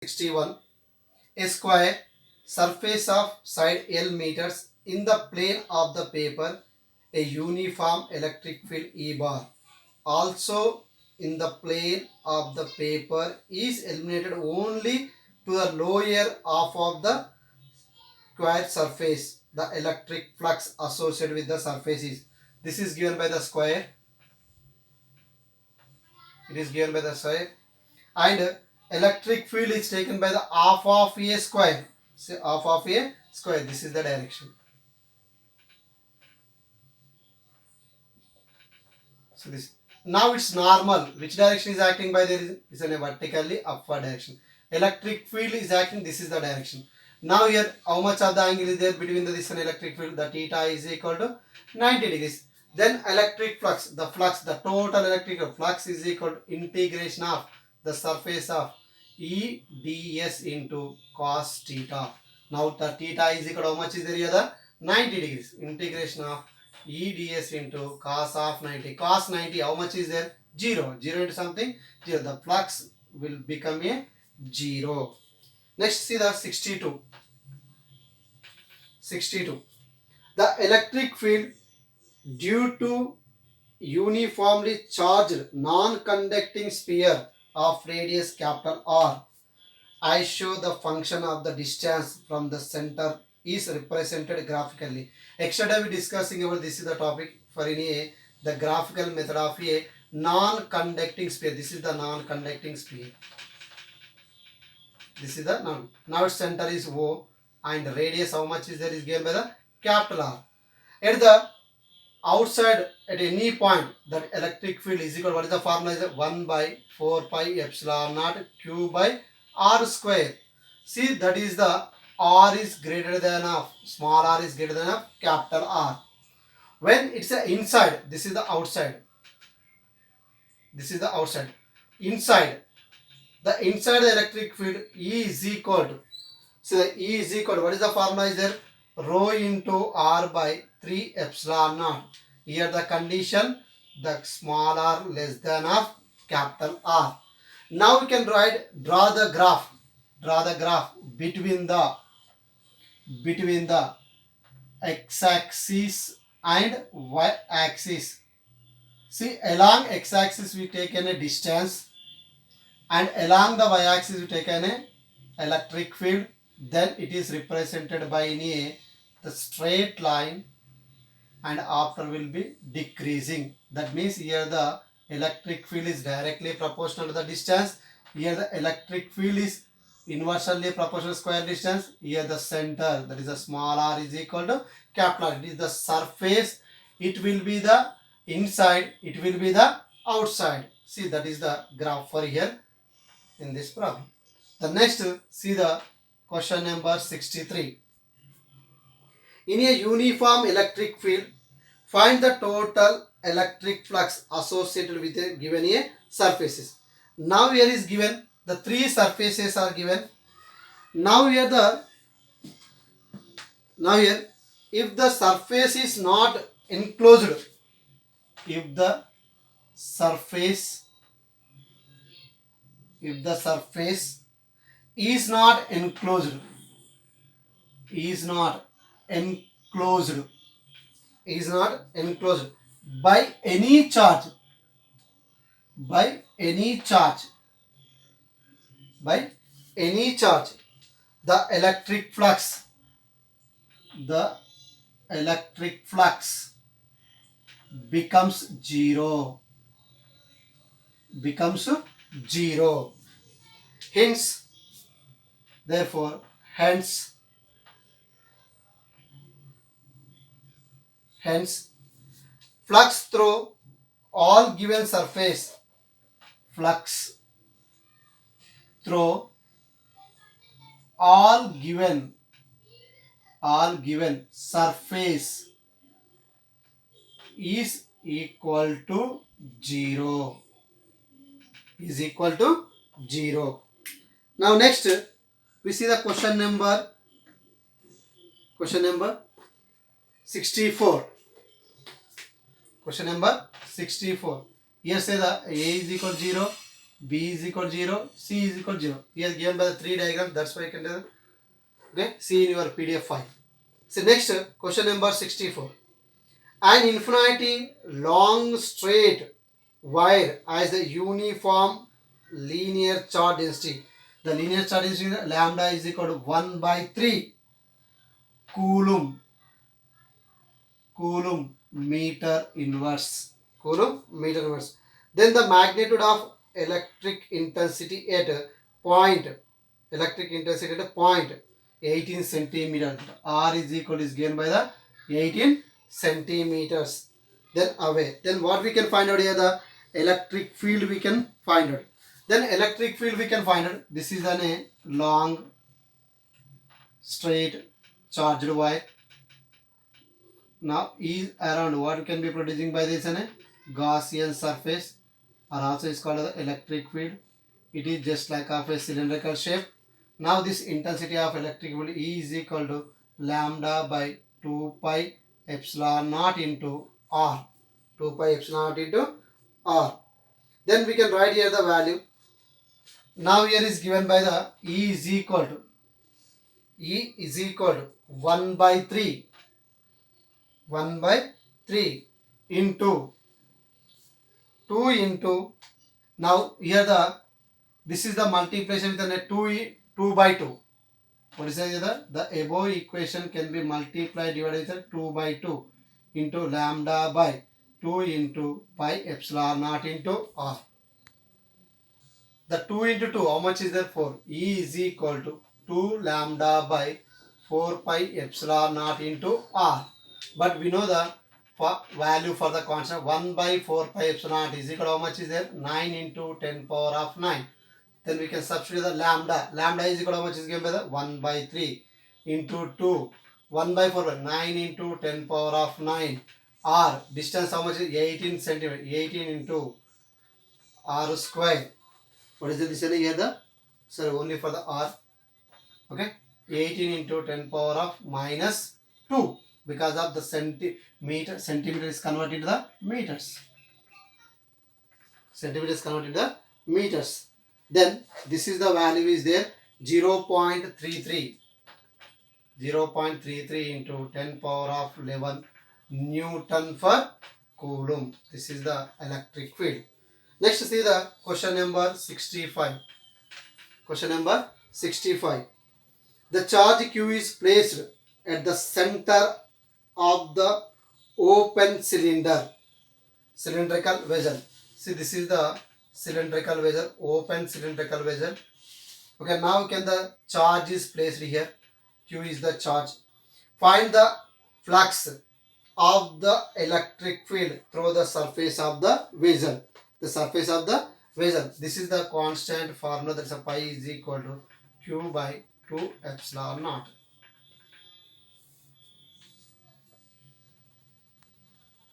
61. A square surface of side L meters in the plane of the paper, a uniform electric field E bar also in the plane of the paper is eliminated only to the lower half of the square surface. The electric flux associated with the surface is, this is given by the square, it is given by the square, and electric field is taken by the half of a square. So half of a square, this is the direction. So this, now it's normal. Which direction is acting by? There is in a vertically upward direction. Electric field is acting, this is the direction. Now here how much of the angle is there between this and electric field? The theta is equal to 90 degrees. Then electric flux, the total electrical flux is equal to integration of the surface of E ds into cos theta. Now the theta is equal to how much is there here? The 90 degrees. Integration of E ds into cos of 90. Cos 90, how much is there? 0. 0 into something? 0. The flux will become a 0. Next, see the 62. 62. The electric field due to uniformly charged non-conducting sphere of radius capital R. I show the function of the distance from the center is represented graphically. Yesterday we discussing about this is the topic for any the graphical method of a non-conducting sphere. This is the non-conducting sphere. This is the non. Now its center is O and radius how much is there is given by the capital R. At the outside at any point that electric field is equal, what is the formula? Is 1 by 4 pi epsilon naught q by r square. See, that is the r is greater than of, small r is greater than of capital R. When it's a inside, this is the outside. This is the outside. Inside, the inside the electric field E is equal to, so the E is equal to, what is the formula is there? Rho into r by 3 epsilon naught. Here the condition, the small r less than of capital R. Now we can draw the graph between the x-axis and y-axis. See, along x-axis we take a distance and along the y-axis we take an electric field. Then it is represented by the straight line, and after will be decreasing. That means here the electric field is directly proportional to the distance. Here the electric field is inversely proportional to square distance. Here the center, that is the small r is equal to capital R. It is the surface. It will be the inside. It will be the outside. See, that is the graph for here in this problem. The next, see the question number 63. In a uniform electric field, find the total electric flux associated with a given a surfaces. Now here is given the three surfaces are given. Now here if the surface is not enclosed, if the surface is not enclosed by any charge, the electric flux becomes zero. Hence, therefore, flux through all given surface, surface is equal to 0. Now next we see the question number 64. Question number 64. Here say the A is equal to 0, B is equal to 0, C is equal to 0. Here given by the 3 diagrams, that's why you can do. Okay, see in your PDF file. So next question number 64. An infinity long straight wire has the uniform linear charge density. The linear charge density lambda is equal to 1 by 3 coulomb meter inverse. Coulomb meter inverse. Then the magnitude of electric intensity at a point 18 centimeter. R is equal is given by the 18 centimeters. Then away. Then what we can find out here, the electric field we can find out. Then electric field we can find out. This is a long straight charged wire. Now is around what can be producing by this a Gaussian surface, or also is called the electric field. It is just like of a cylindrical shape. Now this intensity of electric field E is equal to lambda by 2 pi epsilon naught into R. 2 pi epsilon naught into R. Then we can write here the value. Now here is given by the E is equal to 1 by 3 into 2 into, now here this is the multiplication with a 2 by 2. What is the above equation can be multiplied divided with 2 by 2 into lambda by 2 into pi epsilon naught into R. The 2 into 2, how much is that? 4. E is equal to 2 lambda by 4 pi epsilon naught into R. But we know the value for the constant 1 by 4 pi epsilon naught is equal to how much is there? 9 into 10 power of 9. Then we can substitute the lambda. Lambda is equal to how much is given by the 1 by 3 into 2. 1 by 4 by 9 into 10 power of 9. R. Distance how much is 18 centimeter. 18 into R square. What is the distance here? Sorry, only for the R. Okay. 18 into 10 power of minus 2. Because of the centimeter is converted to the meters. Centimeter is converted to the meters. Then this is the value is there 0.33. 0.33 into 10 power of 11 Newton per coulomb. This is the electric field. Next see the question number 65. Question number 65. The charge Q is placed at the center of the open cylindrical vessel. See, this is the cylindrical vessel, open cylindrical vessel. Okay, now can the charge is placed here. Q is the charge. Find the flux of the electric field through the surface of the vessel. The surface of the vessel. This is the constant formula. That's a pi is equal to Q by 2 epsilon naught.